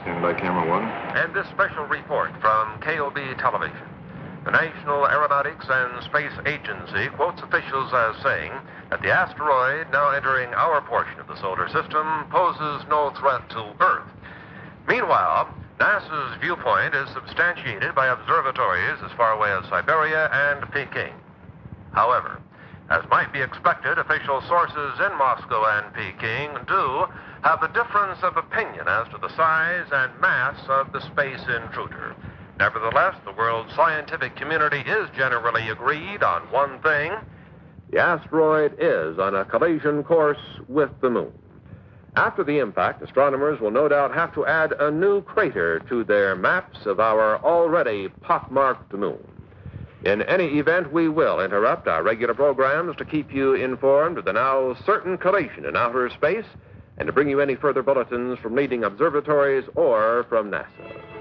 Stand by, camera one. And this special report from KOB Television. The National Aeronautics and Space Agency quotes officials as saying that the asteroid now entering our portion of the solar system poses no threat to Earth. Meanwhile, NASA's viewpoint is substantiated by observatories as far away as Siberia and Peking. However, as might be expected, official sources in Moscow and Peking do have a difference of opinion as to the size and mass of the space intruder. Nevertheless, the world's scientific community is generally agreed on one thing. The asteroid is on a collision course with the moon. After the impact, astronomers will no doubt have to add a new crater to their maps of our already pockmarked moon. In any event, we will interrupt our regular programs to keep you informed of the now certain collision in outer space and to bring you any further bulletins from leading observatories or from NASA.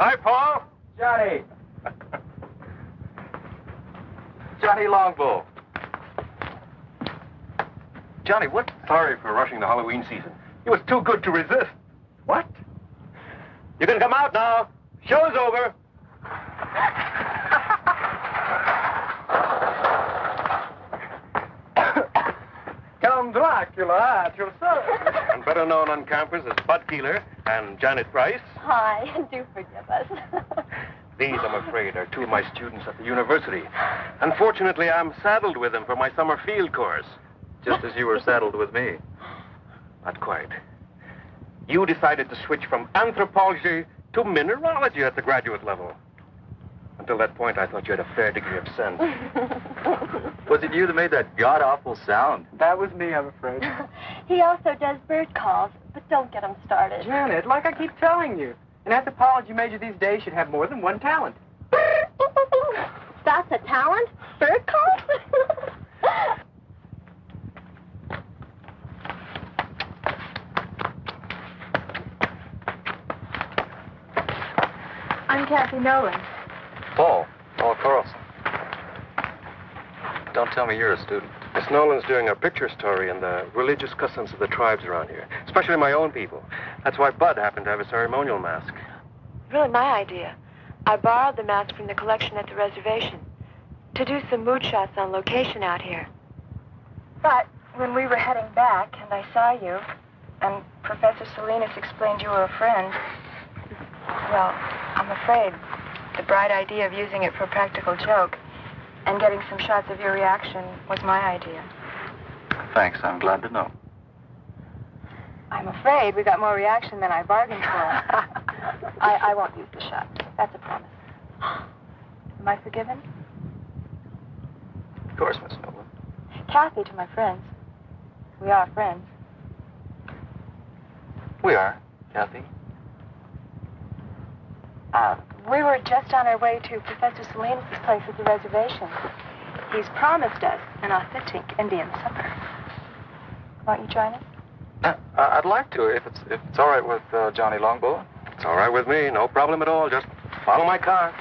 Hi, Paul. Johnny. Johnny Longbow. Johnny, what? Sorry for rushing the Halloween season. It was too good to resist. What? You can come out now. Show's over. Count Dracula at your service. And better known on campus as Bud Keeler and Janet Price. Hi, do forgive us. These, I'm afraid, are two of my students at the university. Unfortunately, I'm saddled with them for my summer field course. Just as you were saddled with me. Not quite. You decided to switch from anthropology to mineralogy at the graduate level. Until that point, I thought you had a fair degree of sense. Was it you that made that god-awful sound? That was me, I'm afraid. He also does bird calls, but don't get him started. Janet, like I keep telling you, an anthropology major these days should have more than one talent. That's a talent? Bird calls? I'm Kathy Nolan. Paul Carlson. Don't tell me you're a student. Miss Nolan's doing a picture story on the religious customs of the tribes around here, especially my own people. That's why Bud happened to have a ceremonial mask. Really my idea. I borrowed the mask from the collection at the reservation to do some mood shots on location out here. But when we were heading back and I saw you, and Professor Salina explained you were a friend, well, I'm afraid the bright idea of using it for a practical joke and getting some shots of your reaction was my idea. Thanks, I'm glad to know. I'm afraid we got more reaction than I bargained for. I won't use the shot. That's a promise. Am I forgiven? Of course, Miss Nolan. Kathy to my friends. We are friends. We are, Kathy. We were just on our way to Professor Salina's place at the reservation. He's promised us an authentic Indian supper. Won't you join us? I'd like to, if it's all right with Johnny Longbow. It's all right with me, no problem at all. Just follow my car.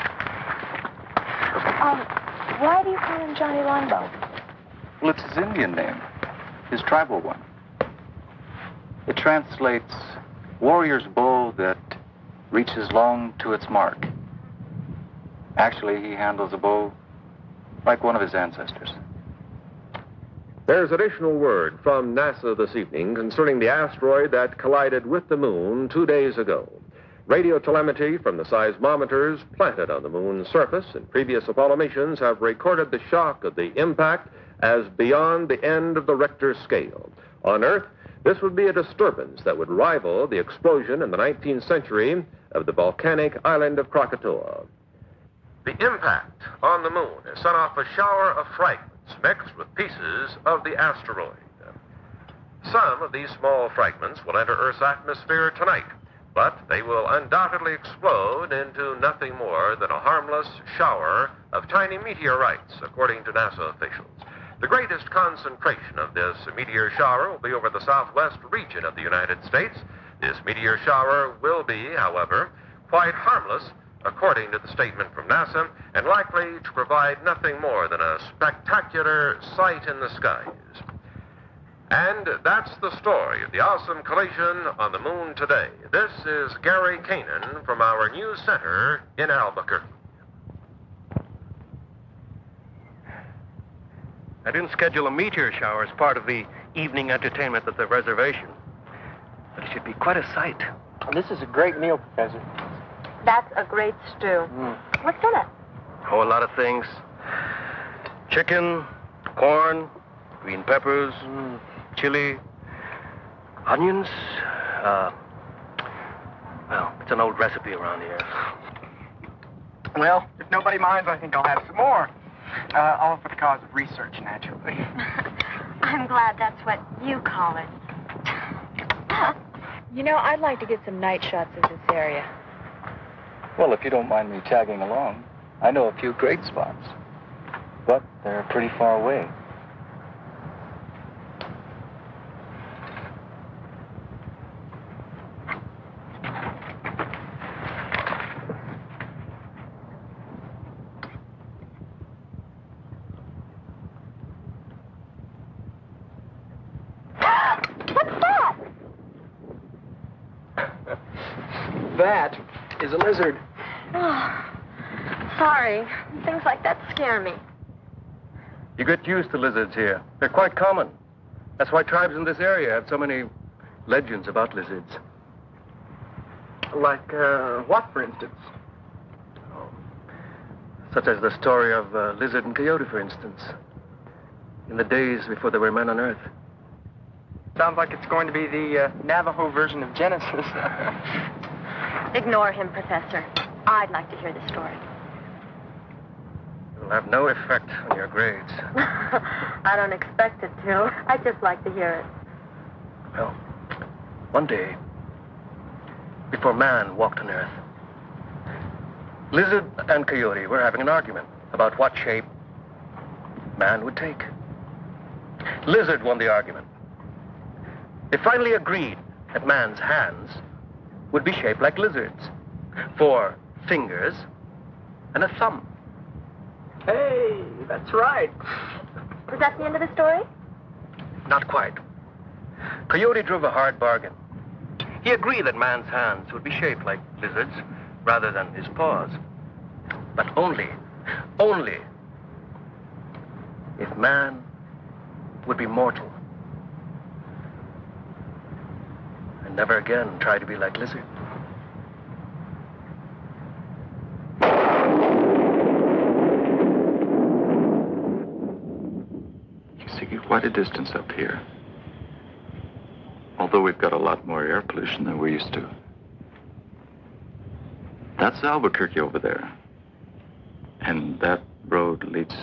Why do you call him Johnny Longbow? Well, it's his Indian name, his tribal one. It translates warrior's bow that reaches long to its mark. Actually, he handles a bow like one of his ancestors. There's additional word from NASA this evening concerning the asteroid that collided with the moon 2 days ago. Radio telemetry from the seismometers planted on the moon's surface in previous Apollo missions have recorded the shock of the impact as beyond the end of the Richter scale. On Earth, this would be a disturbance that would rival the explosion in the 19th century of the volcanic island of Krakatoa. The impact on the moon has sent off a shower of fragments mixed with pieces of the asteroid. Some of these small fragments will enter Earth's atmosphere tonight, but they will undoubtedly explode into nothing more than a harmless shower of tiny meteorites, according to NASA officials. The greatest concentration of this meteor shower will be over the southwest region of the United States. This meteor shower will be, however, quite harmless, according to the statement from NASA, and likely to provide nothing more than a spectacular sight in the skies. And that's the story of the awesome collision on the moon today. This is Gary Kanan from our news center in Albuquerque. I didn't schedule a meteor shower as part of the evening entertainment at the reservation. But it should be quite a sight. This is a great meal, Professor. That's a great stew. What's in it? Oh, a lot of things. Chicken, corn, green peppers, chili, onions. Well, it's an old recipe around here. Well, if nobody minds, I think I'll have some more. All for the cause of research, naturally. I'm glad that's what you call it. You know, I'd like to get some night shots of this area. Well, if you don't mind me tagging along, I know a few great spots. But they're pretty far away. That is a lizard. Oh, sorry. Things like that scare me. You get used to lizards here. They're quite common. That's why tribes in this area have so many legends about lizards. Like, what, for instance? Such as the story of Lizard and Coyote, for instance. In the days before there were men on Earth. Sounds like it's going to be the Navajo version of Genesis. Ignore him, Professor. I'd like to hear the story. have no effect on your grades. I don't expect it to. I'd just like to hear it. Well, one day, before man walked on Earth, lizard and coyote were having an argument about what shape man would take. Lizard won the argument. They finally agreed that man's hands would be shaped like lizards, 4 fingers and a thumb. Hey, that's right. Was that the end of the story? Not quite. Coyote drove a hard bargain. He agreed that man's hands would be shaped like lizards rather than his paws. But only if man would be mortal and never again try to be like lizard. You see quite a distance up here. Although we've got a lot more air pollution than we're used to. That's Albuquerque over there. And that road leads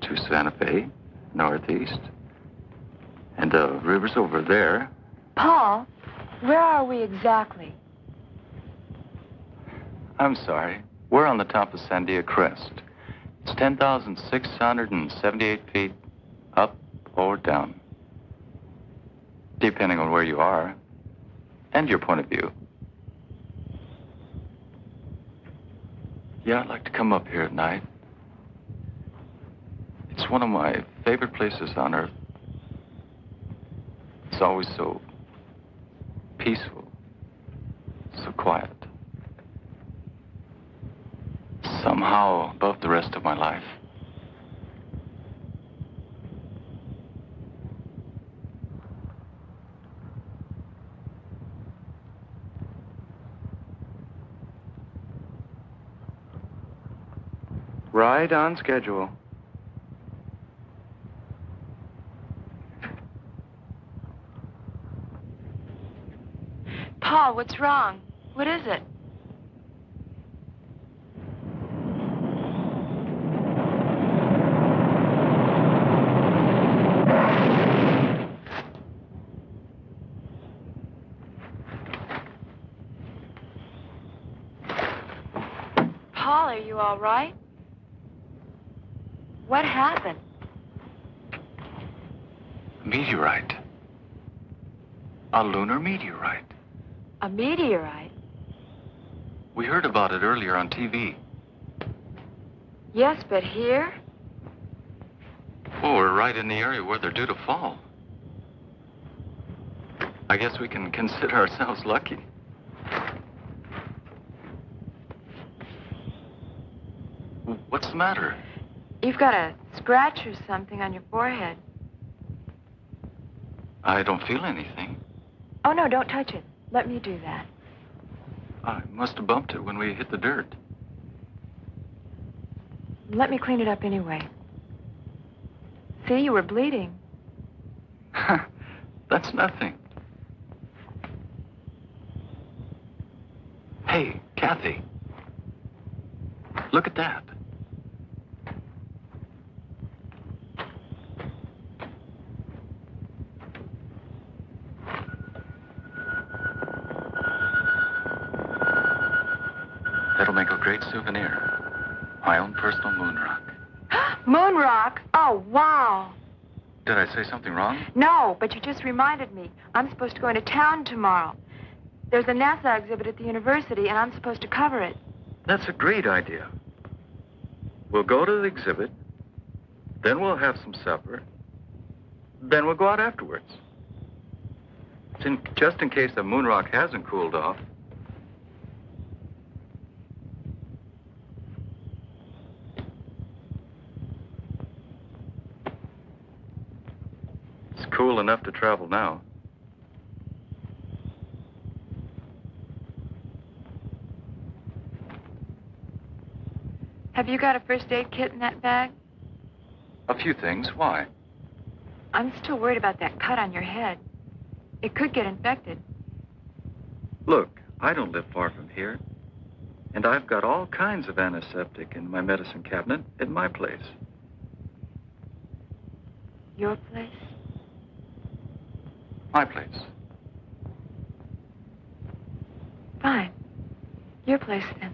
to Santa Fe, northeast. And the river's over there. Paul, where are we exactly? I'm sorry. We're on the top of Sandia Crest. It's 10,678 feet up or down, depending on where you are and your point of view. Yeah, I'd like to come up here at night. It's one of my favorite places on Earth. It's always so peaceful, so quiet. Somehow above the rest of my life. Right on schedule. Paul, what's wrong? What is it? Paul, are you all right? What happened? Meteorite. A lunar meteorite. A meteorite? We heard about it earlier on TV. Yes, but here? Well, we're right in the area where they're due to fall. I guess we can consider ourselves lucky. What's the matter? You've got a scratch or something on your forehead. I don't feel anything. Oh, no, don't touch it. Let me do that. I must have bumped it when we hit the dirt. Let me clean it up anyway. See, you were bleeding. That's nothing. Hey, Kathy. Look at that. That'll make a great souvenir. My own personal moon rock. Moon rock? Oh, wow. Did I say something wrong? No, but you just reminded me. I'm supposed to go into town tomorrow. There's a NASA exhibit at the university, and I'm supposed to cover it. That's a great idea. We'll go to the exhibit, then we'll have some supper, then we'll go out afterwards. Just in case the moon rock hasn't cooled off. It's cool enough to travel now. Have you got a first aid kit in that bag? A few things. Why? I'm still worried about that cut on your head. It could get infected. Look, I don't live far from here. And I've got all kinds of antiseptic in my medicine cabinet at my place. Your place? My place. Fine. Your place, then.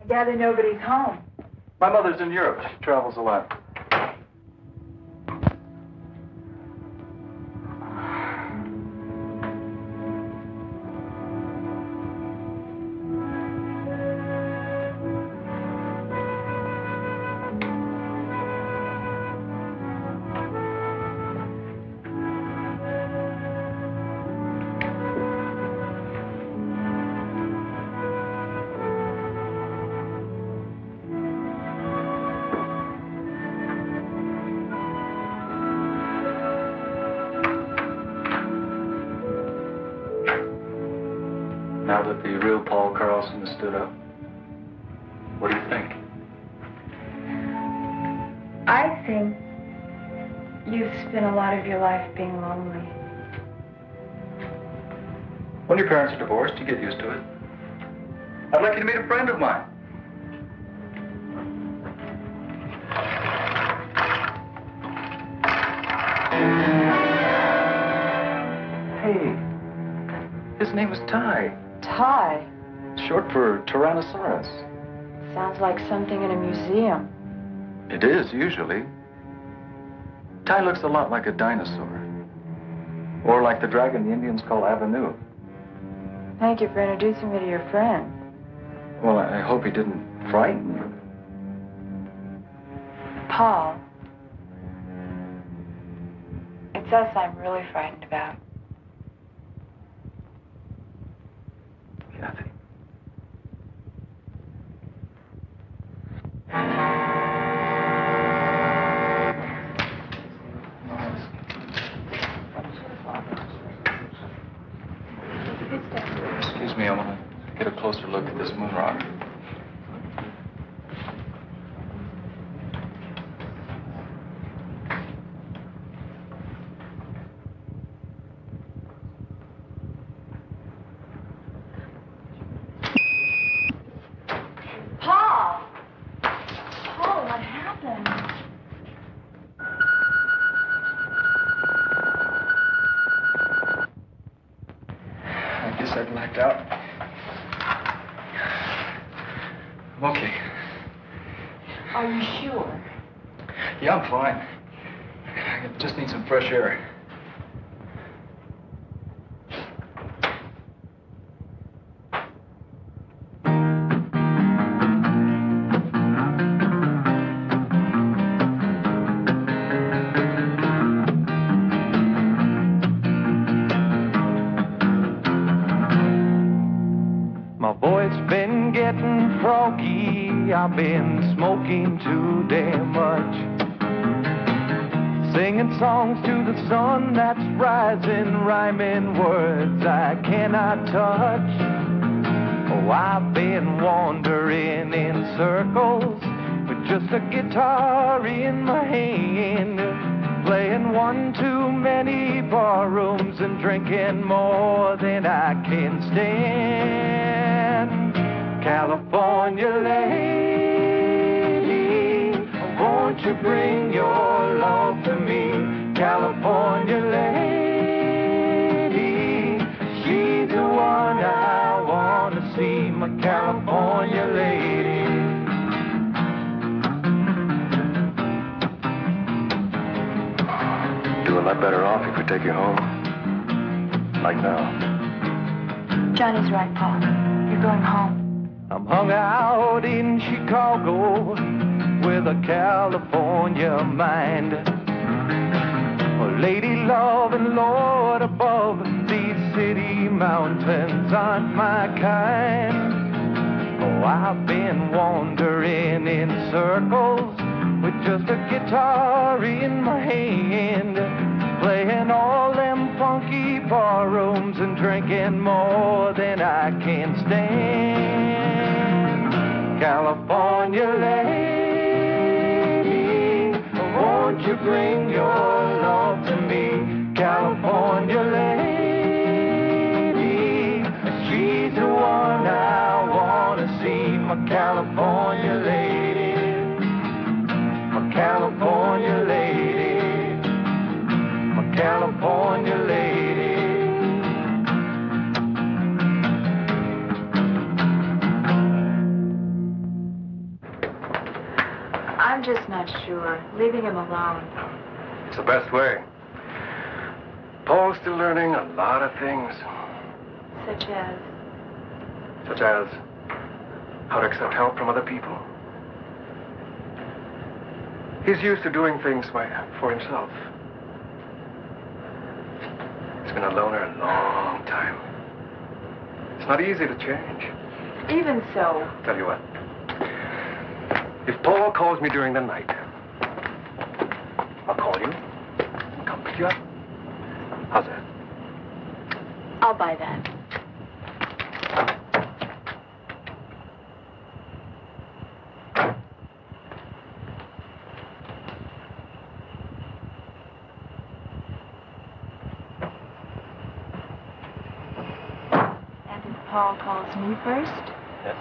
I gather nobody's home. My mother's in Europe. She travels a lot. Now that the real Paul Carlson has stood up, what do you think? I think you've spent a lot of your life being lonely. When your parents are divorced, you get used to it. I'd like you to meet a friend of mine. Hey, his name is Ty. Ty. Short for Tyrannosaurus. Sounds like something in a museum. It is, usually. Ty looks a lot like a dinosaur. Or like the dragon the Indians call Avenue. Thank you for introducing me to your friend. Well, I hope he didn't frighten you. Paul. It's us I'm really frightened about. Kathy. Excuse me, I want to get a closer look at this moon rock. Paul! Paul, what happened? I guess I blacked out. I'm okay. Are you sure? Yeah, I'm fine. I just need some fresh air. My voice been getting froggy. I've been smoking too damn much. Singing songs to the sun that's rising, rhyming words I cannot touch. Oh, I've been wandering in circles with just a guitar in my hand, playing one too many bar rooms and drinking more than I can stand. California lady, won't you bring your love to me? California lady, she's the one I want to see, my California lady. Do a lot better off if we take you home. Like now. Johnny's right, Paul. You're going home. I'm hung out in Chicago with a California mind. A lady love and Lord above, these city mountains aren't my kind. Oh, I've been wandering in circles with just a guitar in my hand, playing all them funky bar rooms and drinking more than I can stand. California lady, won't you bring your love to me? California lady, she's the one I want to see. My California lady, my California lady, my California lady. I'm just not sure. Leaving him alone. It's the best way. Paul's still learning a lot of things. Such as? Such as how to accept help from other people. He's used to doing things for himself. He's been a loner a long time. It's not easy to change. Even so. Tell you what. If Paul calls me during the night, I'll call you and come pick you up. How's that? I'll buy that. And if Paul calls me first? Yes.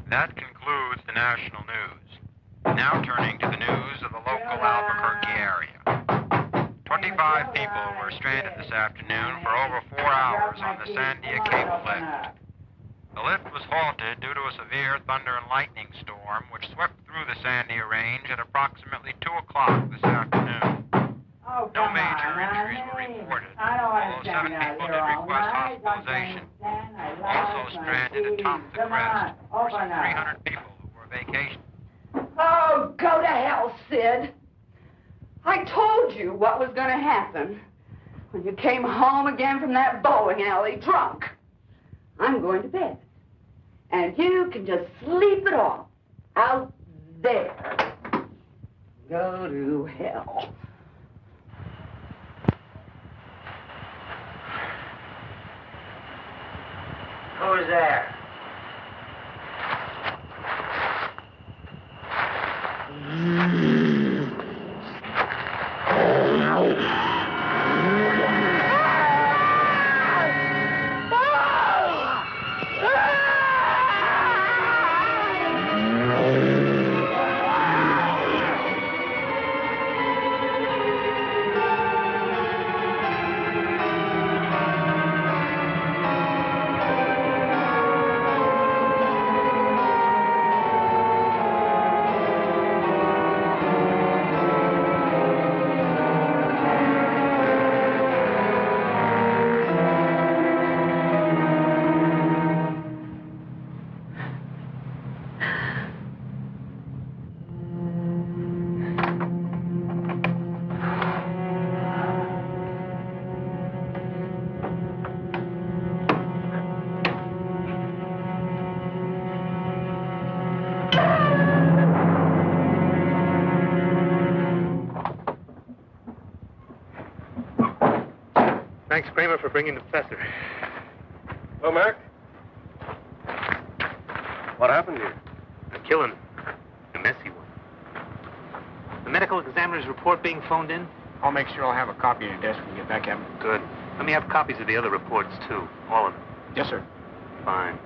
That concludes the national news. Now turning to the news of the local Albuquerque area. 25 people were stranded this afternoon for over 4 hours on the Sandia cable lift. The lift was halted due to a severe thunder and lightning storm which swept through the Sandia range at approximately 2 o'clock this afternoon. No major injuries were reported, although 7 people did request hospitalization. Also stranded atop the crest were some 300 people who were vacationing. Oh, go to hell, Sid. I told you what was going to happen when you came home again from that bowling alley drunk. I'm going to bed. And you can just sleep it off out there. Go to hell. Who's there? Thanks, Kramer, for bringing the professor. Hello, Mark. What happened here? A killing. A messy one. The medical examiner's report being phoned in? I'll make sure I'll have a copy on your desk when you get back, Captain. Good. Let me have copies of the other reports, too. All of them. Yes, sir. Fine.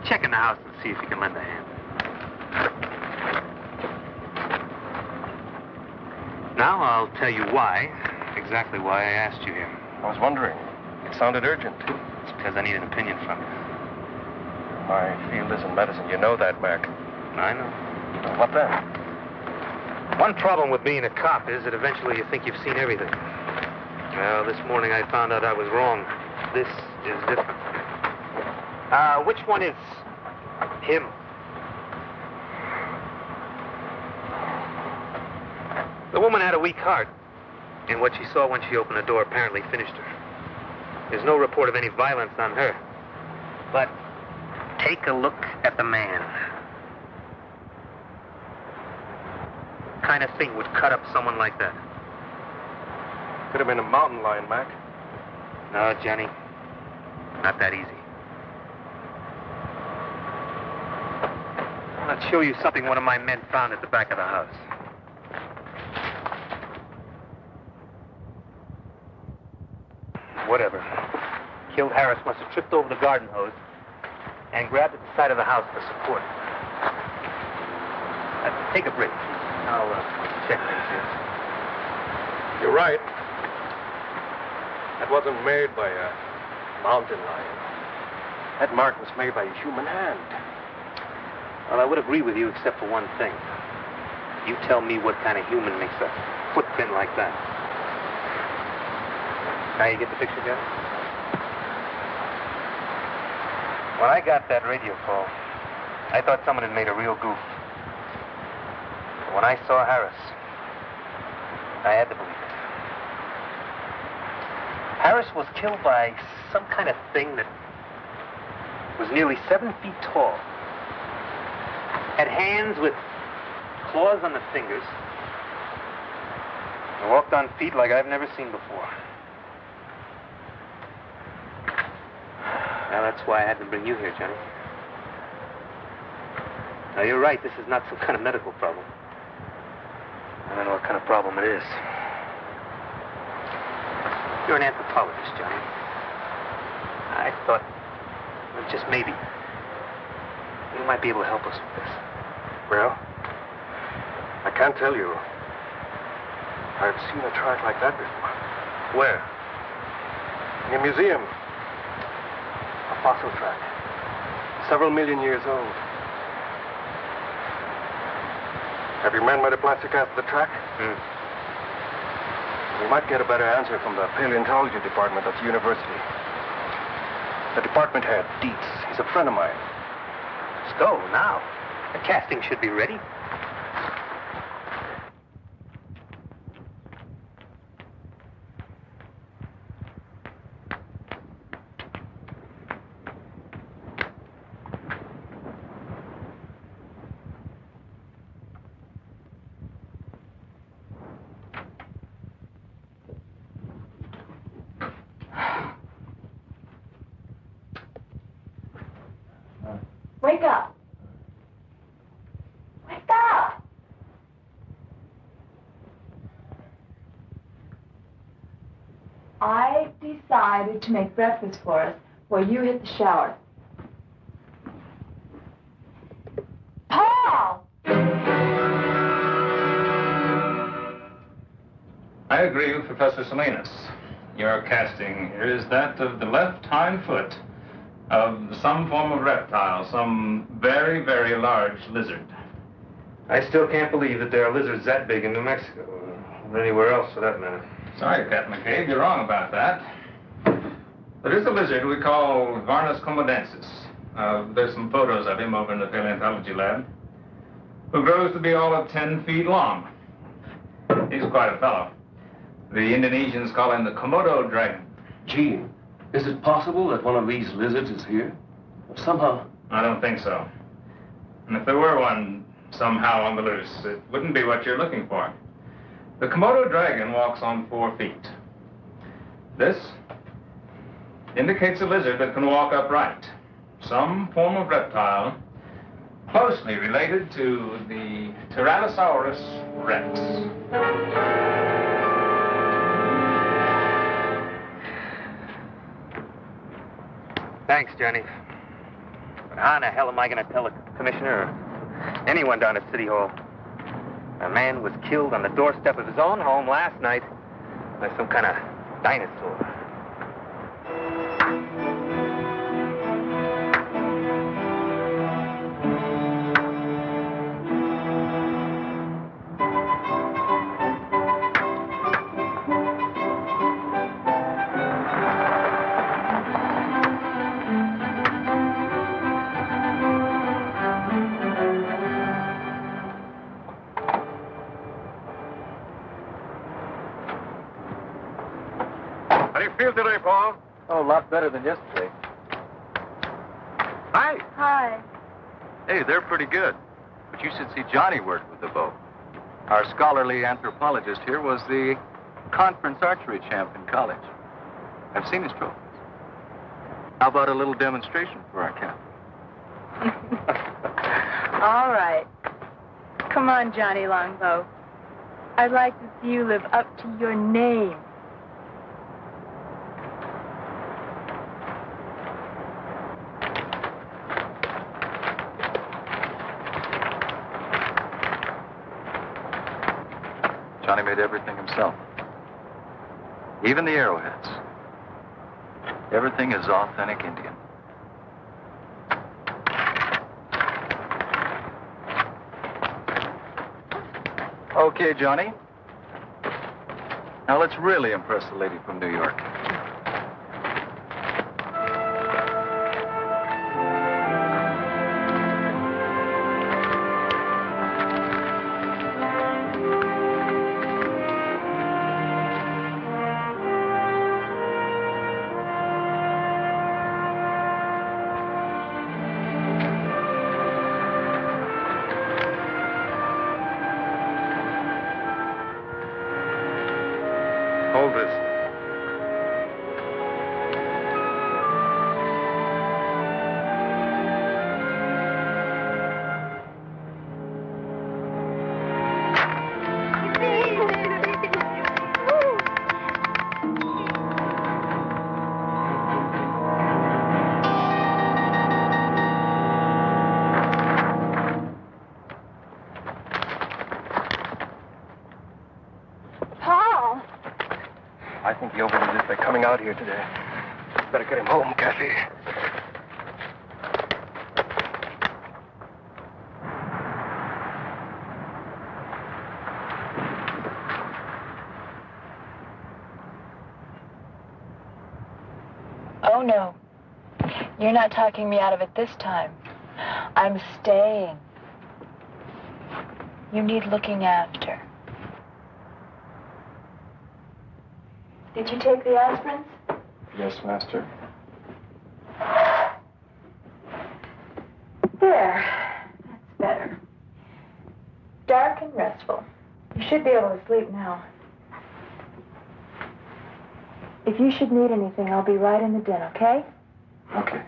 Check in the house and see if you can lend a hand. Now I'll tell you why. Exactly why I asked you here. I was wondering. It sounded urgent. It's because I need an opinion from you. My field isn't medicine. You know that, Mac. I know. Well, what then? One problem with being a cop is that eventually you think you've seen everything. Well, this morning I found out I was wrong. This is different. Which one is him? The woman had a weak heart. And what she saw when she opened the door apparently finished her. There's no report of any violence on her. But take a look at the man. What kind of thing would cut up someone like that? Could have been a mountain lion, Mac. No, Johnny. Not that easy. I'll show you something one of my men found at the back of the house. Whatever. Killed Harris must have tripped over the garden hose and grabbed at the side of the house for support. Take a break. I'll check things here. You're right. That wasn't made by a mountain lion. That mark was made by a human hand. Well, I would agree with you except for one thing. You tell me what kind of human makes a footprint like that. Now you get the picture, Johnny? When I got that radio call, I thought someone had made a real goof. But when I saw Harris, I had to believe it. Harris was killed by some kind of thing that was nearly 7 feet tall. Had hands with claws on the fingers. And walked on feet like I've never seen before. Now, that's why I had to bring you here, Johnny. Now, you're right. This is not some kind of medical problem. I don't know what kind of problem it is. You're an anthropologist, Johnny. I thought, well, just maybe, you might be able to help us with this. Well, I can't tell you. I've seen a track like that before. Where? In a museum. A fossil track. Several million years old. Have your men made a plastic cast of the track? We might get a better answer from the paleontology department at the university. The department head, Dietz, he's a friend of mine. Let's go now. The casting should be ready. Wake up. Wake up. I decided to make breakfast for us while you hit the shower. Paul! I agree with Professor Salina. Your casting here is that of the left hind foot of some form of reptile, some very, very large lizard. I still can't believe that there are lizards that big in New Mexico, or anywhere else for that matter. Sorry, Captain McCabe, you're wrong about that. There is a lizard we call Varnus comodensis. There's some photos of him over in the paleontology lab, who grows to be all of 10 feet long. He's quite a fellow. The Indonesians call him the Komodo dragon. Gee, is it possible that one of these lizards is here? Somehow. I don't think so. And if there were one somehow on the loose, it wouldn't be what you're looking for. The Komodo dragon walks on 4 feet. This indicates a lizard that can walk upright. Some form of reptile closely related to the Tyrannosaurus rex. Thanks, Johnny. But how in the hell am I going to tell the commissioner or anyone down at City Hall? A man was killed on the doorstep of his own home last night by some kind of dinosaur. How do you feel today, Paul? Oh, a lot better than yesterday. Hi. Hi. Hey, they're pretty good. But you should see Johnny work with the bow. Our scholarly anthropologist here was the conference archery champ in college. I've seen his trophies. How about a little demonstration for our captain? All right. Come on, Johnny Longbow. I'd like to see you live up to your name. Johnny made everything himself. Even the arrowheads. Everything is authentic Indian. Okay, Johnny. Now let's really impress the lady from New York. Hold this. out here today. Better get him home, Kathy. Oh, no. You're not talking me out of it this time. I'm staying. You need looking after. Did you take the aspirins? Yes, Master. There. That's better. Dark and restful. You should be able to sleep now. If you should need anything, I'll be right in the den, okay? Okay.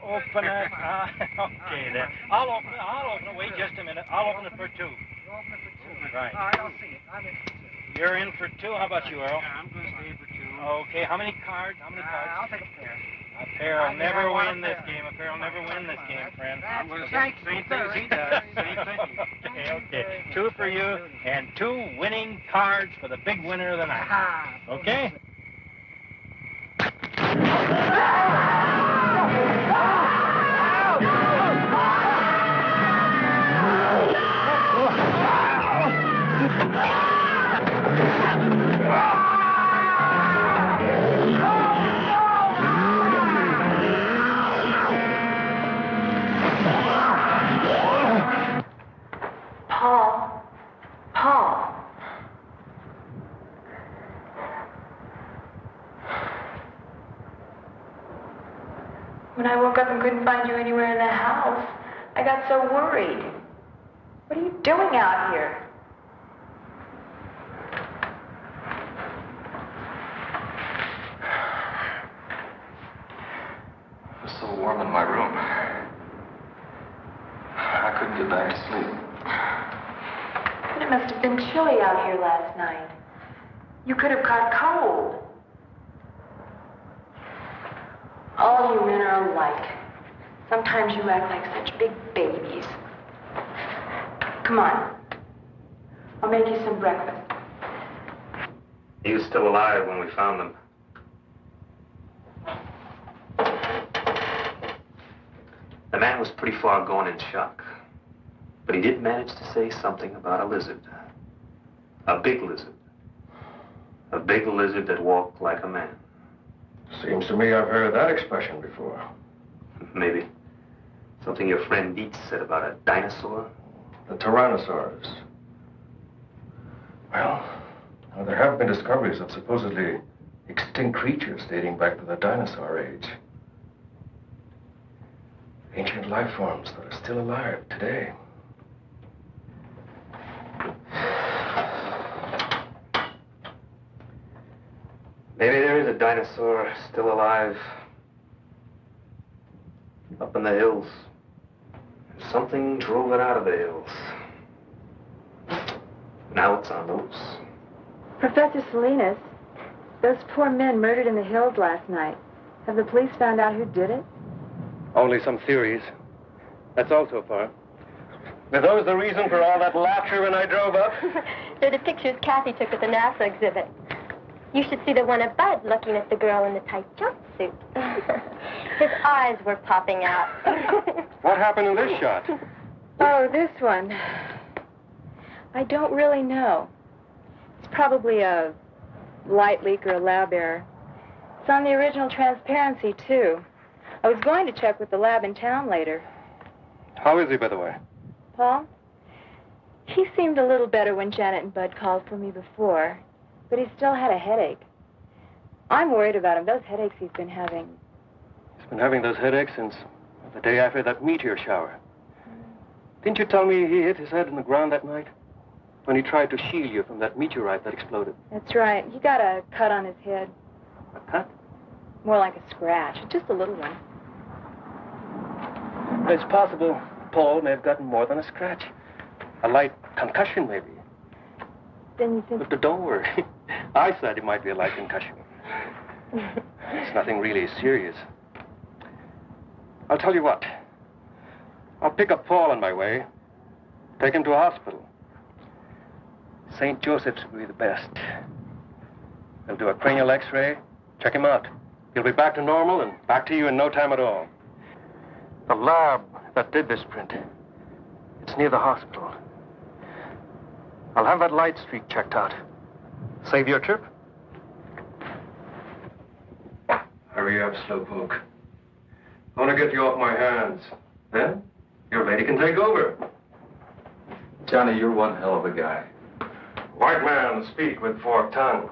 Open it. Okay, then. I'll open it. Wait just a minute. I'll open it for two. You'll open it for two. Right. All right, I'll see it. I'm in for two. You're in for two. How about you, Earl? Yeah, I'm going to stay for two. Okay. How many cards? I'll take a pair. A pair will never win this game. A pair will never win this game, friend. I'm going to say same thing he does. Same thing. Okay. Two for you and two winning cards for the big winner of the night. Okay? When I woke up and couldn't find you anywhere in the house, I got so worried. What are you doing out here? It was so warm in my room. I couldn't get back to sleep. But it must have been chilly out here last night. You could have caught cold. All you men are alike. Sometimes you act like such big babies. Come on. I'll make you some breakfast. He was still alive when we found him. The man was pretty far gone in shock. But he did manage to say something about a lizard. A big lizard. A big lizard that walked like a man. Seems to me I've heard that expression before. Maybe. Something your friend Dietz said about a dinosaur? The Tyrannosaurus. Well, now there have been discoveries of supposedly extinct creatures dating back to the dinosaur age. Ancient life forms that are still alive today. Maybe there is a dinosaur still alive. Up in the hills. Something drove it out of the hills. Now it's on the loose. Professor Salina, those poor men murdered in the hills last night. Have the police found out who did it? Only some theories. That's all so far. Were those the reason for all that laughter when I drove up? They're the pictures Kathy took at the NASA exhibit. You should see the one of Bud looking at the girl in the tight jumpsuit. His eyes were popping out. What happened in this shot? Oh, this one. I don't really know. It's probably a light leak or a lab error. It's on the original transparency, too. I was going to check with the lab in town later. How is he, by the way? Paul? He seemed a little better when Janet and Bud called for me before, but he still had a headache. I'm worried about him. Those headaches he's been having. He's been having those headaches since the day after that meteor shower. Didn't you tell me he hit his head in the ground that night? When he tried to shield you from that meteorite that exploded. That's right. He got a cut on his head. A cut? More like a scratch. Just a little one. It's possible Paul may have gotten more than a scratch. A light concussion, maybe. Then you think... But don't worry. I said it might be a light concussion. It's nothing really serious. I'll tell you what. I'll pick up Paul on my way. Take him to a hospital. St. Joseph's will be the best. They'll do a cranial x-ray, check him out. He'll be back to normal and back to you in no time at all. The lab that did this print, it's near the hospital. I'll have that light streak checked out. Save your trip? Hurry up, Slowpoke. I want to get you off my hands. Then, your lady can take over. Johnny, you're one hell of a guy. White man, speak with forked tongue.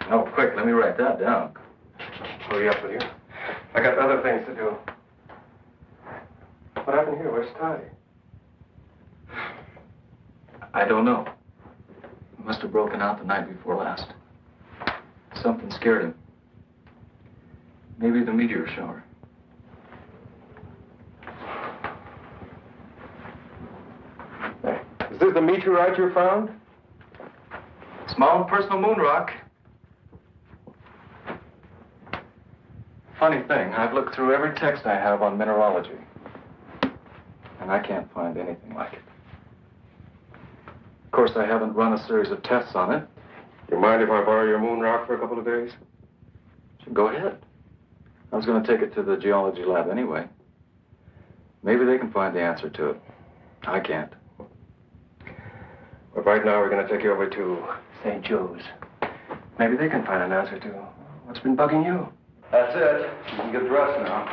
Oh, quick, let me write that down. Hurry up with you. I got other things to do. What happened here? Where's Ty? I don't know. He must have broken out the night before last. Something scared him. Maybe the meteor shower. Hey, is this the meteorite you found? Small personal moon rock. Funny thing, I've looked through every text I have on mineralogy, and I can't find anything like it. Of course, I haven't run a series of tests on it. You mind if I borrow your moon rock for a couple of days? Go ahead. I was going to take it to the geology lab anyway. Maybe they can find the answer to it. I can't. But right now, we're going to take you over to St. Joe's. Maybe they can find an answer to what's been bugging you. That's it. You can get dressed now.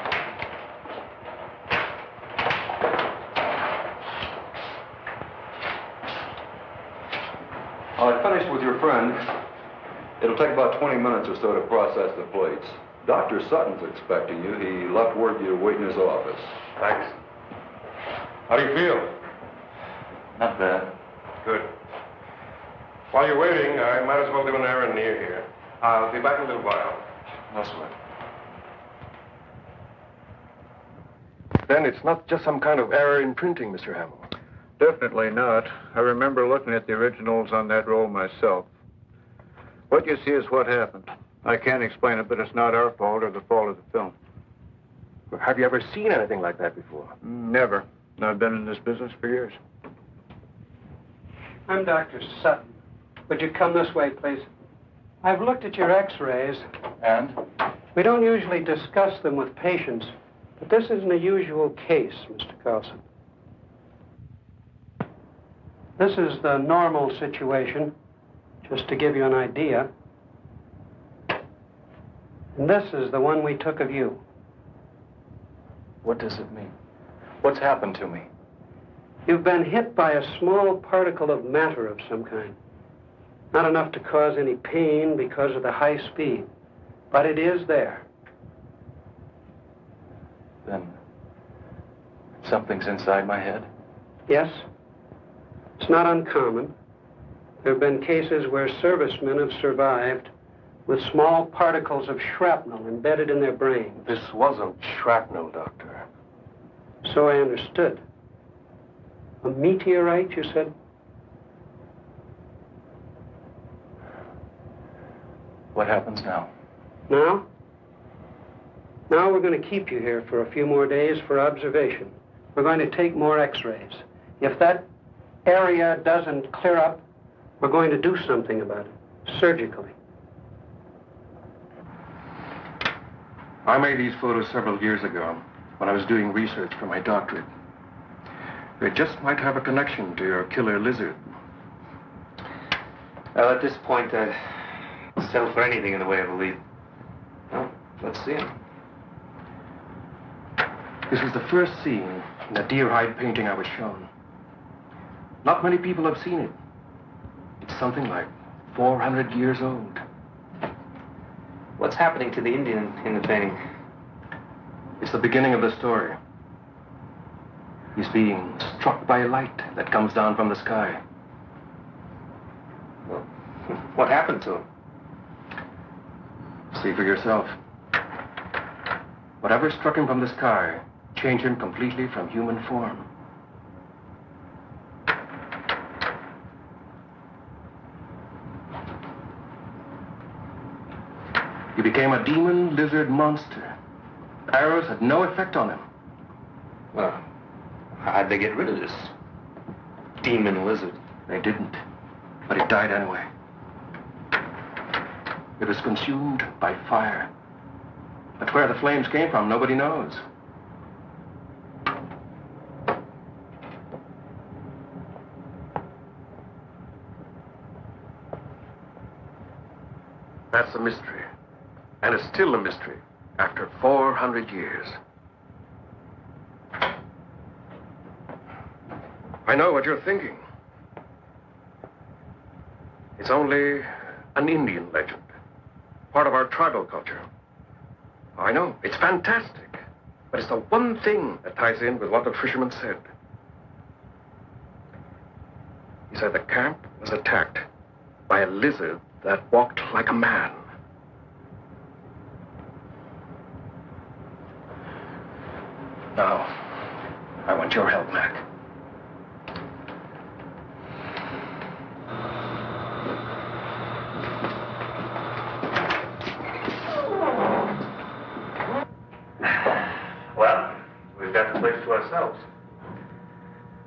I finished with your friend. It'll take about 20 minutes or so to process the plates. Dr. Sutton's expecting you. He left word you to wait in his office. Thanks. How do you feel? Not bad. Good. While you're waiting, I might as well do an errand near here. I'll be back in a little while. No sweat. Then it's not just some kind of error in printing, Mr. Hamill. Definitely not. I remember looking at the originals on that roll myself. What you see is what happened. I can't explain it, but it's not our fault or the fault of the film. Have you ever seen anything like that before? Never. I've been in this business for years. I'm Dr. Sutton. Would you come this way, please? I've looked at your x-rays. And? We don't usually discuss them with patients, but this isn't a usual case, Mr. Carlson. This is the normal situation, just to give you an idea. And this is the one we took of you. What does it mean? What's happened to me? You've been hit by a small particle of matter of some kind. Not enough to cause any pain because of the high speed, but it is there. Then something's inside my head? Yes. It's not uncommon. There have been cases where servicemen have survived with small particles of shrapnel embedded in their brain. This wasn't shrapnel, Doctor. So I understood. A meteorite, you said? What happens now? Now? Now we're going to keep you here for a few more days for observation. We're going to take more x-rays. If that area doesn't clear up, we're going to do something about it, surgically. I made these photos several years ago when I was doing research for my doctorate. They just might have a connection to your killer lizard. Well, at this point, I'd settle for anything in the way of a lead. Well, let's see him. This was the first scene in the deer hide painting I was shown. Not many people have seen it. It's something like 400 years old. What's happening to the Indian in the painting? It's the beginning of the story. He's being struck by a light that comes down from the sky. Well, what happened to him? See for yourself. Whatever struck him from the sky changed him completely from human form. He became a demon lizard monster. Arrows had no effect on him. Well, how'd they get rid of this demon lizard? They didn't, but it died anyway. It was consumed by fire. But where the flames came from, nobody knows. That's a mystery. And it's still a mystery after 400 years. I know what you're thinking. It's only an Indian legend, part of our tribal culture. I know, it's fantastic, but it's the one thing that ties in with what the fisherman said. He said the camp was attacked by a lizard that walked like a man. Now, I want your help, Mac. Well, we've got the place to ourselves.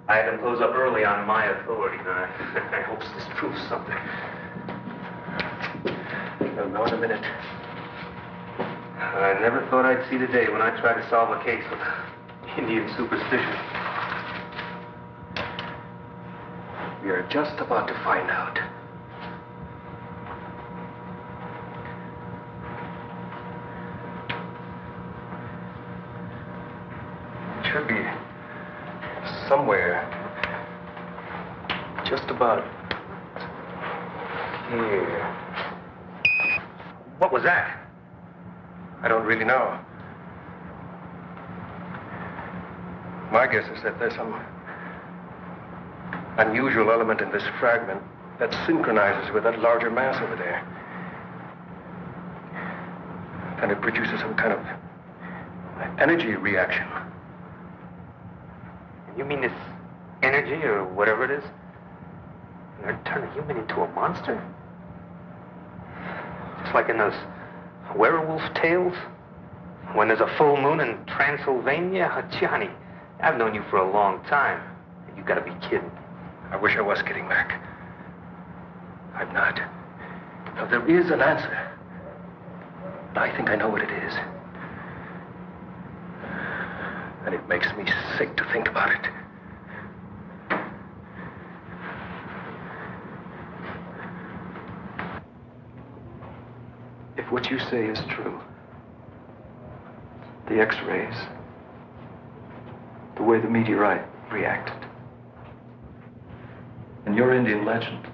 I had them close up early on my authority, and I hope this proves something. You'll know in a minute. I never thought I'd see the day when I tried to solve a case with Indian superstition. We are just about to find out. It should be somewhere just about here. What was that? I don't really know. My guess is that there's some unusual element in this fragment that synchronizes with that larger mass over there. And it produces some kind of energy reaction. You mean this energy or whatever it is? They're turning a human into a monster? Just like in those werewolf tales? When there's a full moon in Transylvania? Johnny, I've known you for a long time. You gotta be kidding. I wish I was kidding, Mac. I'm not. Now, there is an answer. But I think I know what it is. And it makes me sick to think about it. If what you say is true, the X-rays, the way the meteorite reacted, and your Indian legend,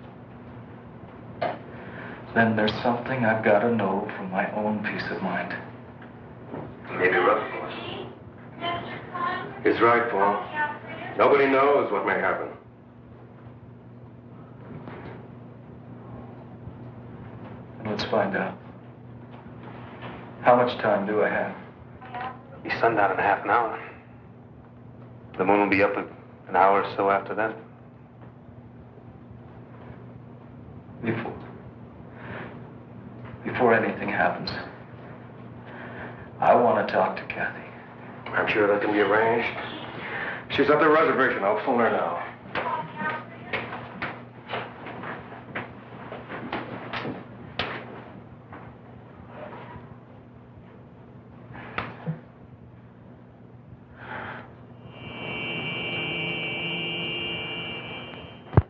then there's something I've got to know for my own peace of mind. Maybe rough. He's right, Paul. Nobody knows what may happen. Let's find out. How much time do I have? Be sundown in half an hour. The moon will be up an hour or so after that. Before anything happens, I want to talk to Kathy. I'm sure that can be arranged. She's at the reservation. I'll phone her now.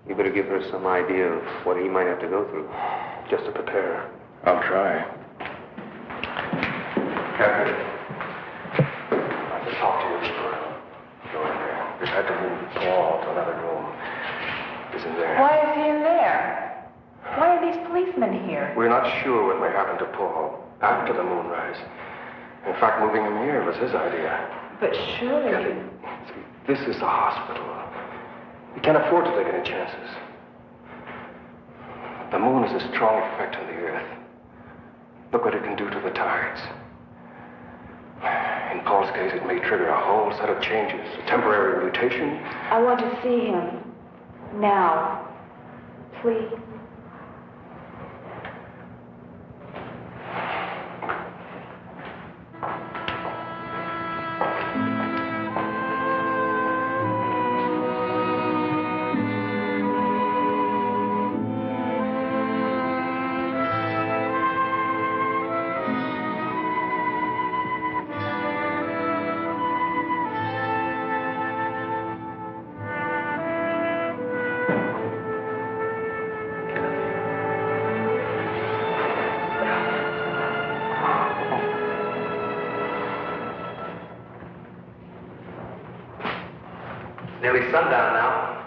You better give her some idea of what he might have to go through, just to prepare her. I'll try. Kathy, I can talk to you before go in there. We've had to move Paul to another room. Isn't there? Why is he in there? Why are these policemen here? We're not sure what may happen to Paul after the moonrise. In fact, moving him here was his idea. But surely... Kathy, see, this is a hospital. We can't afford to take any chances. The moon is a strong effect on the Earth. Look what it can do to the tides. In Paul's case, it may trigger a whole set of changes. A temporary mutation. I want to see him. Now. Please. Nearly sundown now.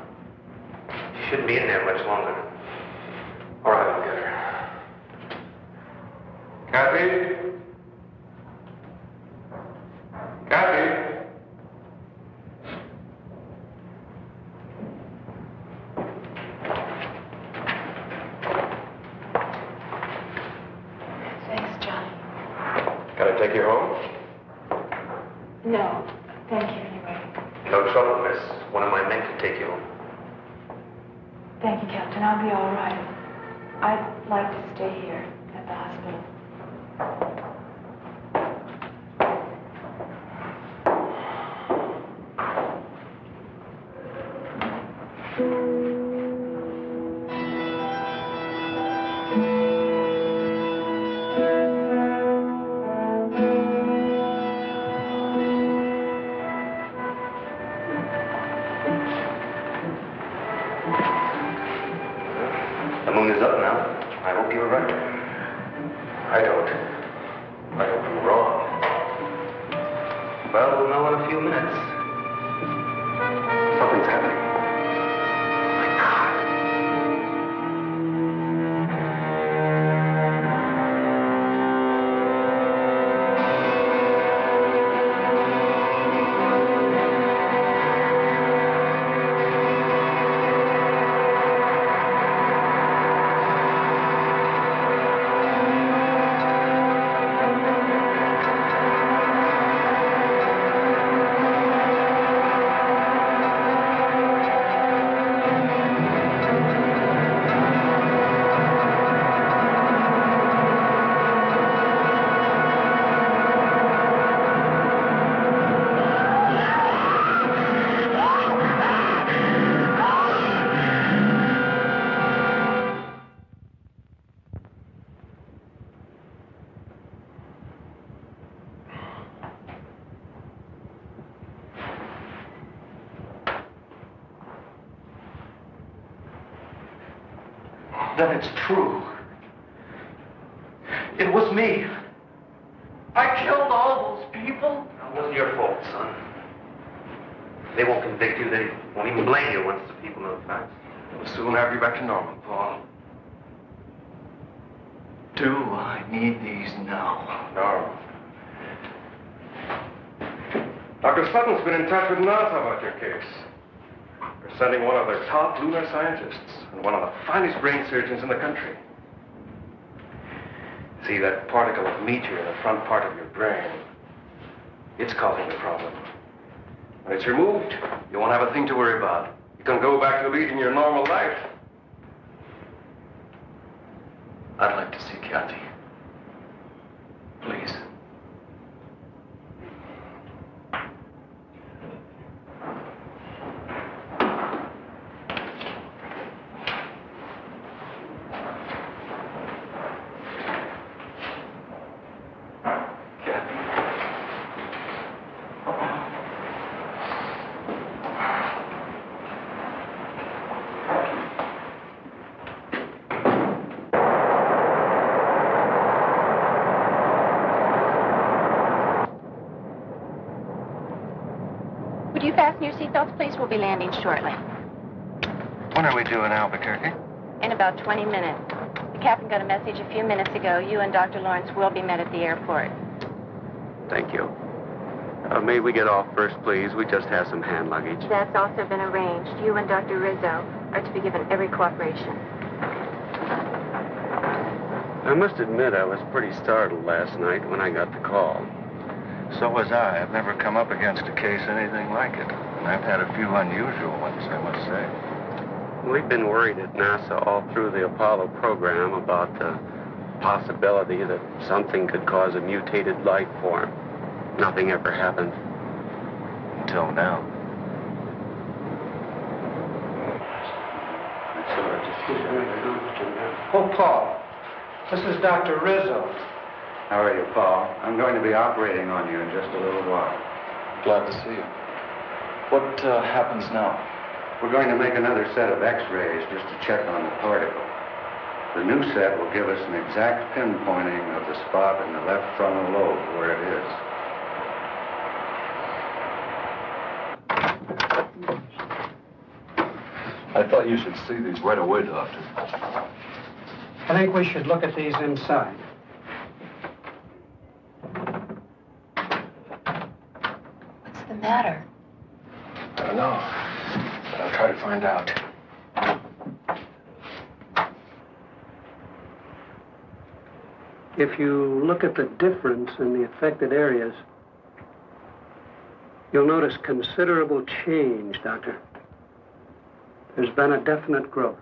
She shouldn't be in there much longer. All right, I'll get her. Kathy? Kathy? Thanks, Johnny. Can I take you home? No, thank you anyway. No trouble, miss. One of my men can take you home. Thank you, Captain. I'll be all right. I'd like to stay here at the hospital. The moon is up now. I hope you're right. I don't. I hope I'm wrong. Well, we'll know in a few minutes. Something's happening. Then it's true. It was me. I killed all those people. It wasn't your fault, son. They won't convict you. They won't even blame you once the people know the facts. We'll soon have you back to normal, Paul. Do I need these now? No. Dr. Sutton's been in touch with NASA about your case. They're sending one of their top lunar scientists and one of the finest brain surgeons in the country. See that particle of meteor in the front part of your brain? It's causing the problem. When it's removed, you won't have a thing to worry about. You can go back to leading your normal life. I'd like to see Kathy. Please. Would you fasten your seatbelts, please? We'll be landing shortly. When are we due in Albuquerque? In about 20 minutes. The captain got a message a few minutes ago. You and Dr. Lawrence will be met at the airport. Thank you. May we get off first, please? We just have some hand luggage. That's also been arranged. You and Dr. Rizzo are to be given every cooperation. I must admit I was pretty startled last night when I got the call. So was I. I've never come up against a case anything like it. And I've had a few unusual ones, I must say. We've been worried at NASA all through the Apollo program about the possibility that something could cause a mutated life form. Nothing ever happened. Until now. Oh, Paul. This is Dr. Rizzo. How are you, Paul? I'm going to be operating on you in just a little while. Glad to see you. What happens now? We're going to make another set of x-rays just to check on the particle. The new set will give us an exact pinpointing of the spot in the left frontal lobe where it is. I thought you should see these right away, Doctor. I think we should look at these inside. What's the matter? I don't know, but I'll try to find out. If you look at the difference in the affected areas, you'll notice considerable change, Doctor. There's been a definite growth.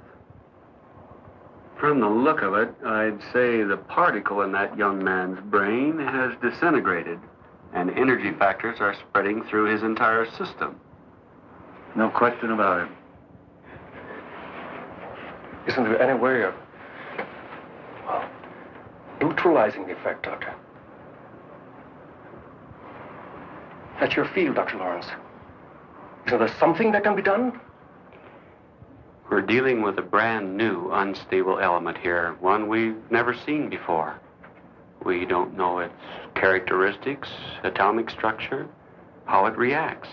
From the look of it, I'd say the particle in that young man's brain has disintegrated, and energy factors are spreading through his entire system. No question about it. Isn't there any way of, well, neutralizing the effect, Doctor? That's your field, Dr. Lawrence. Isn't there something that can be done? We're dealing with a brand new unstable element here, one we've never seen before. We don't know its characteristics, atomic structure, how it reacts.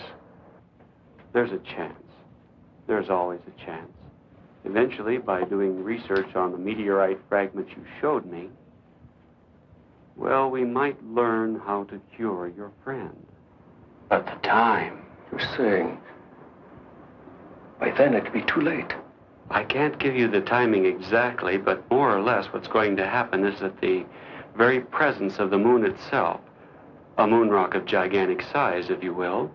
There's a chance. There's always a chance. Eventually, by doing research on the meteorite fragment you showed me, well, we might learn how to cure your friend. But the time... You're saying by then it'd be too late. I can't give you the timing exactly, but more or less what's going to happen is that the very presence of the moon itself, a moon rock of gigantic size, if you will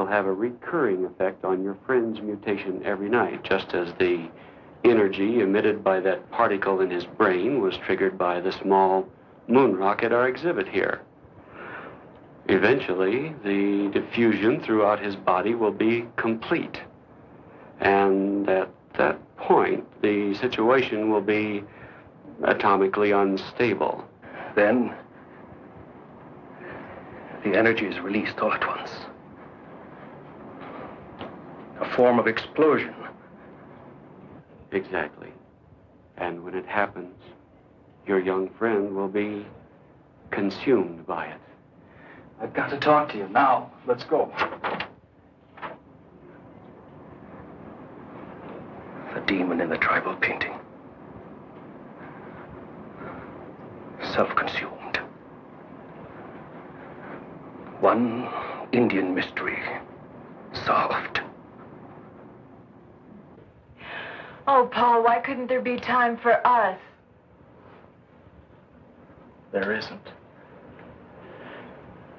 have a recurring effect on your friend's mutation every night, just as the energy emitted by that particle in his brain was triggered by the small moon rock at our exhibit here. Eventually, the diffusion throughout his body will be complete. And at that point, the situation will be atomically unstable. Then, the energy is released all at once. A form of explosion. Exactly. And when it happens, your young friend will be consumed by it. I've got to talk to you now. Let's go. The demon in the tribal painting. Self-consumed. One Indian mystery solved. Oh, Paul, why couldn't there be time for us? There isn't.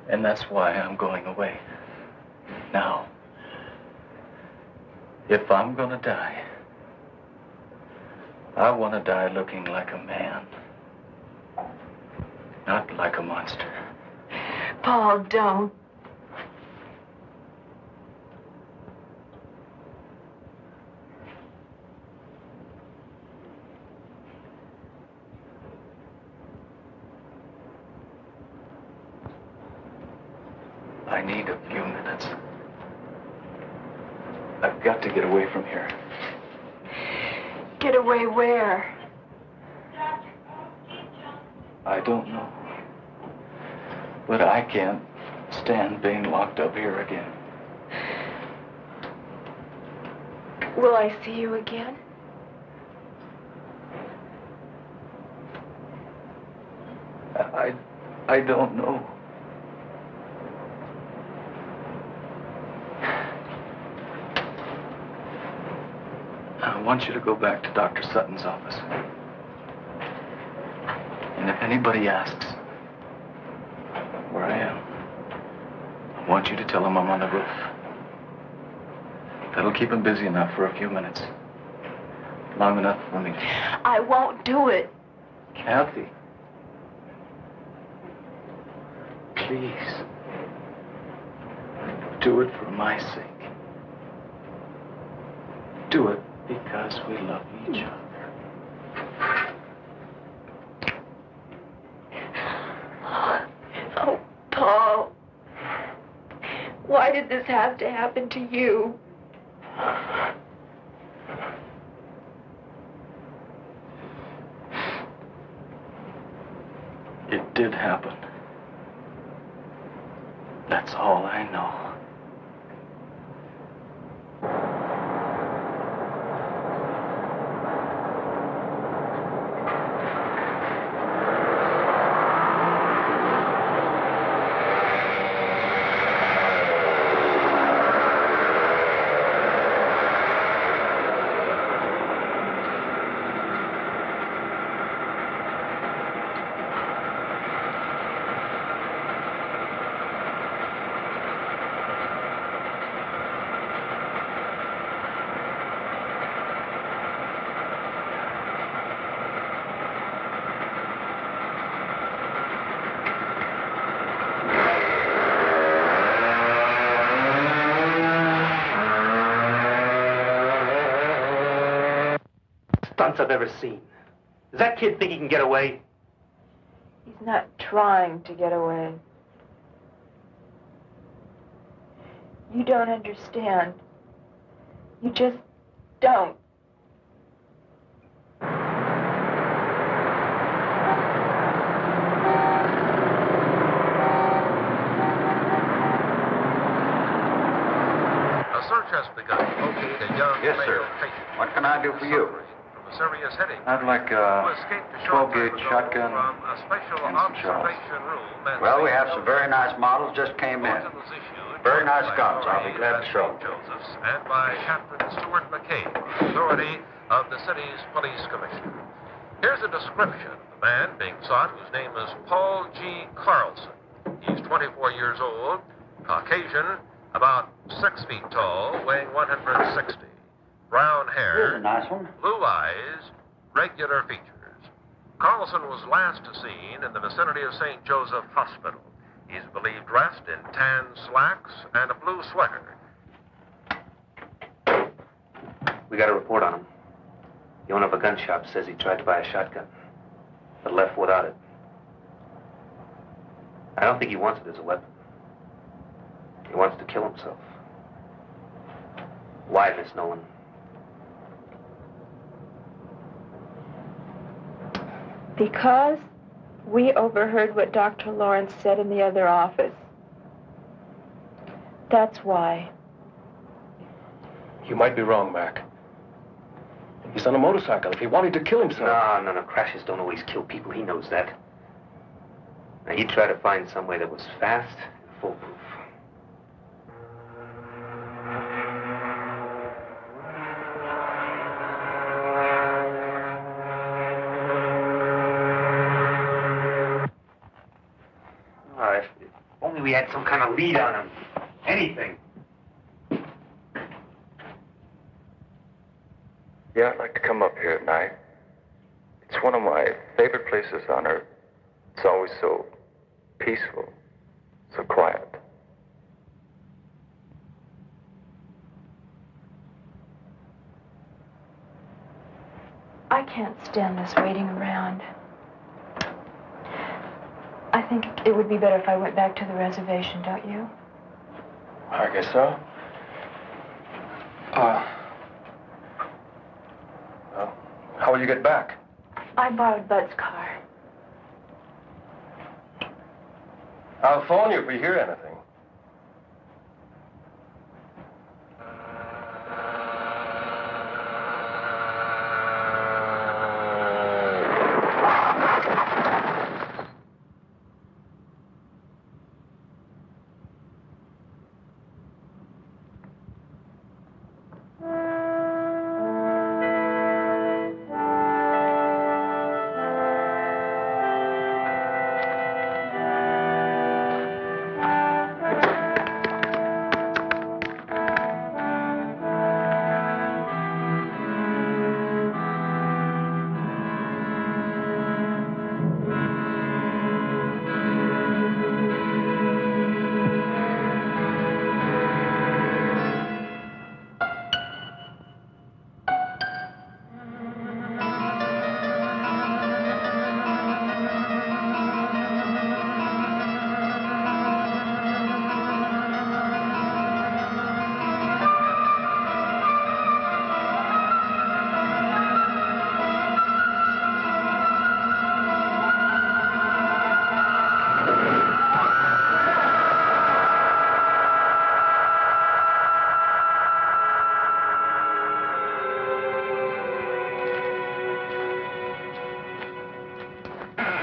And that's why I'm going away. Now, if I'm gonna die, I want to die looking like a man, not like a monster. Paul, don't. I need a few minutes. I've got to get away from here. Get away where? I don't know. But I can't stand being locked up here again. Will I see you again? I don't know. I want you to go back to Dr. Sutton's office. And if anybody asks where I am, I want you to tell them I'm on the roof. That'll keep him busy enough for a few minutes. Long enough for me to... I won't do it. Kathy. Please. Do it for my sake. Do it because we love each other. Oh, Paul. Why did this have to happen to you? It did happen. That's all I know. I've ever seen. Does that kid think he can get away? He's not trying to get away. You don't understand. You just don't. A search has begun to locate a young Yes, sir. male patient. What can I do for you? Serious heading. I'd like Who a escaped a short 12-gauge time ago shotgun from a special and some shells. observation room. Well, we have some very nice models just came in. Very nice guns. I'll be glad to show them. Joseph's and by Captain Stuart McCabe, authority of the city's police commissioner. Here's a description of the man being sought, whose name is Paul G. Carlson. He's 24 years old, Caucasian, about 6 feet tall, weighing 160. Brown hair, Here's a nice one. blue eyes, regular features. Carlson was last seen in the vicinity of St. Joseph Hospital. He's believed dressed in tan slacks and a blue sweater. We got a report on him. The owner of a gun shop says he tried to buy a shotgun, but left without it. I don't think he wants it as a weapon. He wants to kill himself. Why, Miss Nolan? Because we overheard what Dr. Lawrence said in the other office. That's why. You might be wrong, Mac. He's on a motorcycle. If he wanted to kill himself... No. Crashes don't always kill people. He knows that. Now, he tried to find some way that was fast and foolproof. If only we had some kind of lead on him. Anything. Yeah, I'd like to come up here at night. It's one of my favorite places on Earth. It's always so peaceful, so quiet. I can't stand this waiting around. I think it would be better if I went back to the reservation, don't you? I guess so. Well, how will you get back? I borrowed Bud's car. I'll phone you if we hear anything.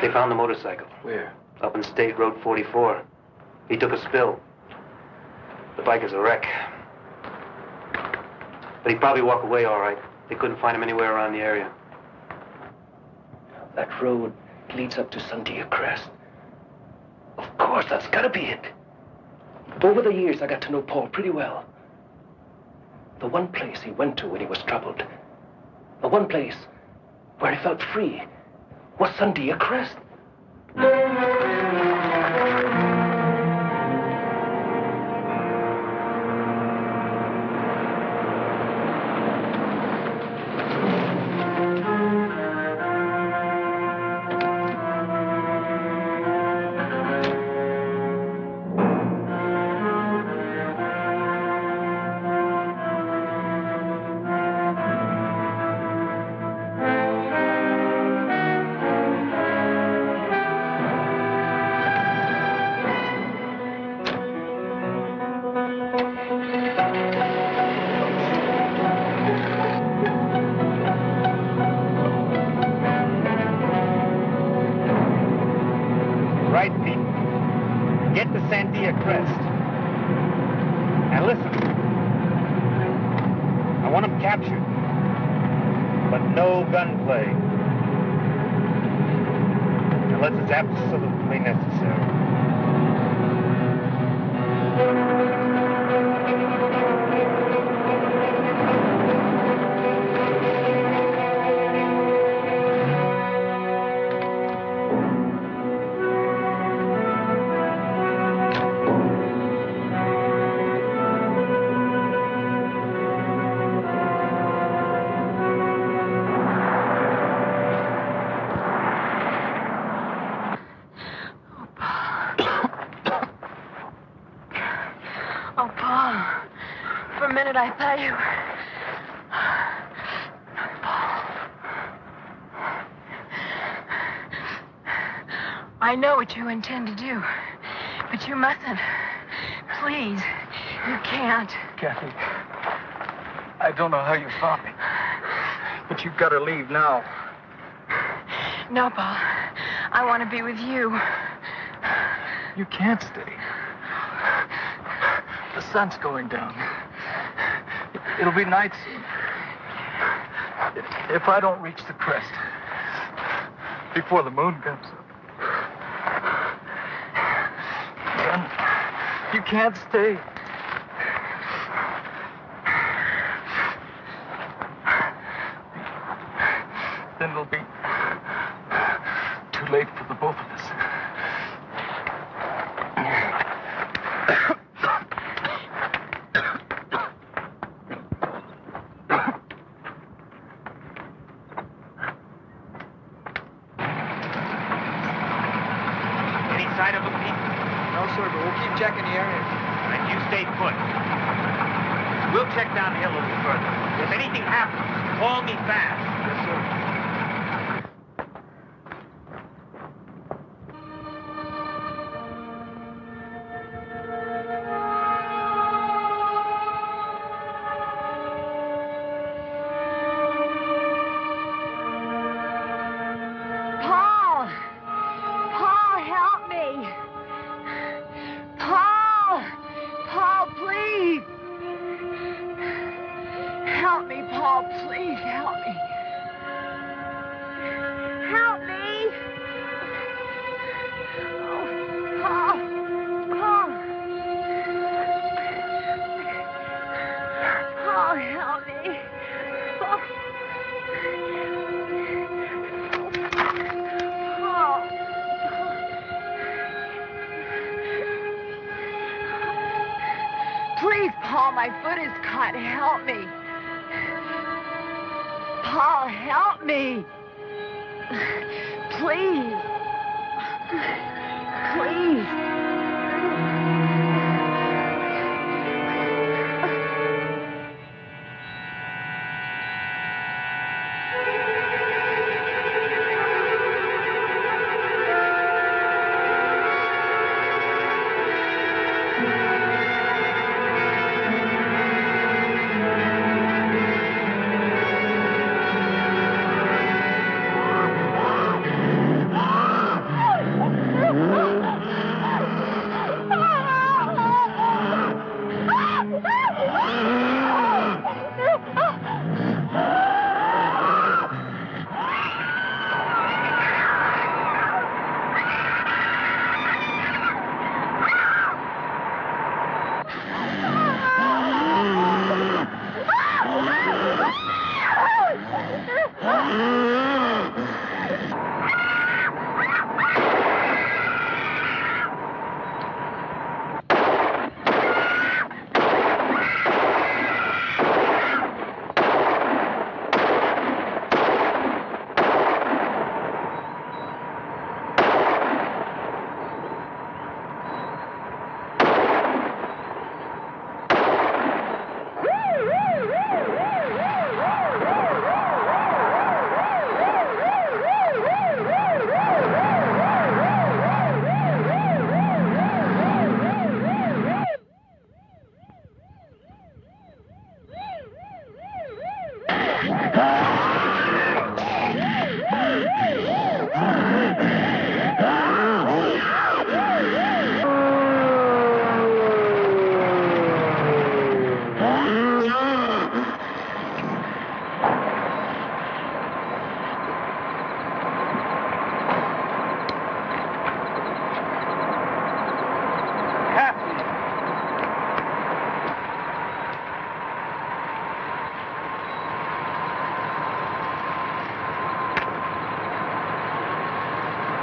They found the motorcycle. Where? Up in State Road 44. He took a spill. The bike is a wreck. But he'd probably walk away all right. They couldn't find him anywhere around the area. That road leads up to Sandia Crest. Of course, that's gotta be it. Over the years, I got to know Paul pretty well. The one place he went to when he was troubled, the one place where he felt free, was Sandia Crest. Absolutely necessary. I thought you were... I know what you intend to do, but you mustn't. Please, you can't. Kathy, I don't know how you found me, but you've got to leave now. No, Paul. I want to be with you. You can't stay. The sun's going down. It'll be night soon. If I don't reach the crest before the moon comes up, then you can't stay. Then it'll be too late for the both of us. Any sign of them, Pete? No, sir, but we'll keep checking the area. And you stay put. We'll check down the hill a little further. If anything happens, call me fast. Yes, sir. Paul! Paul, help me! Paul! Paul, please! Help me, Paul, please help me. Help me! Oh, Paul! Paul! Paul, help me! Paul! Paul! Please, Paul, my foot is cut. Help me. Paul, help me. Please. Please.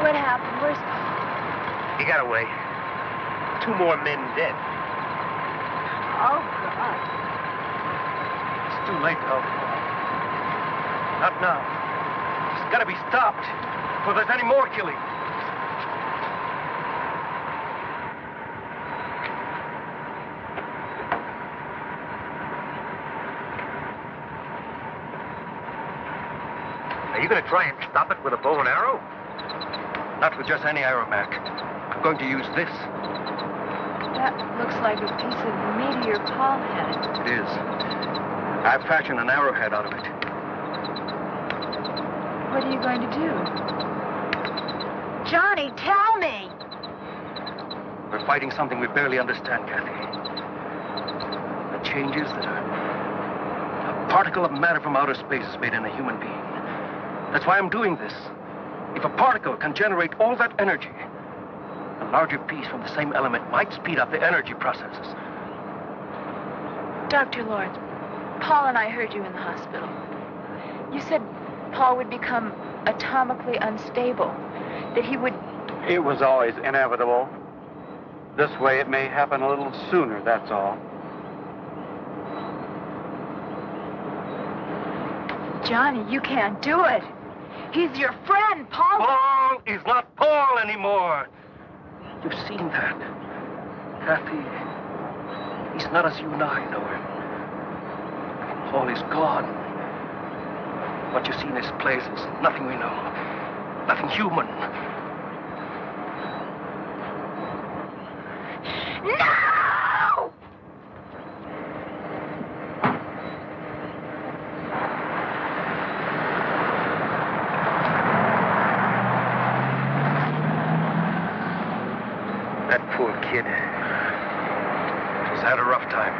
What happened? Where's Paul? He got away. 2 more men dead. Oh, God. It's too late to help Paul. Not now. It's got to be stopped before there's any more killing. Are you going to try and stop it with a bow and arrow? Not with just any aeromac. I'm going to use this. That looks like a piece of meteor Paul had. It is. I've fashioned an arrowhead out of it. What are you going to do? Johnny, tell me! We're fighting something we barely understand, Kathy. The changes that a particle of matter from outer space is made in a human being. That's why I'm doing this. If a particle can generate all that energy, a larger piece from the same element might speed up the energy processes. Dr. Lawrence, Paul and I heard you in the hospital. You said Paul would become atomically unstable, that he would... It was always inevitable. This way it may happen a little sooner, that's all. Johnny, you can't do it. He's your friend, Paul. Paul is not Paul anymore. You've seen that. Kathy, he's not as you and I know him. Paul is gone. What you see in his place is nothing we know. Nothing human. No! That poor kid. He's had a rough time.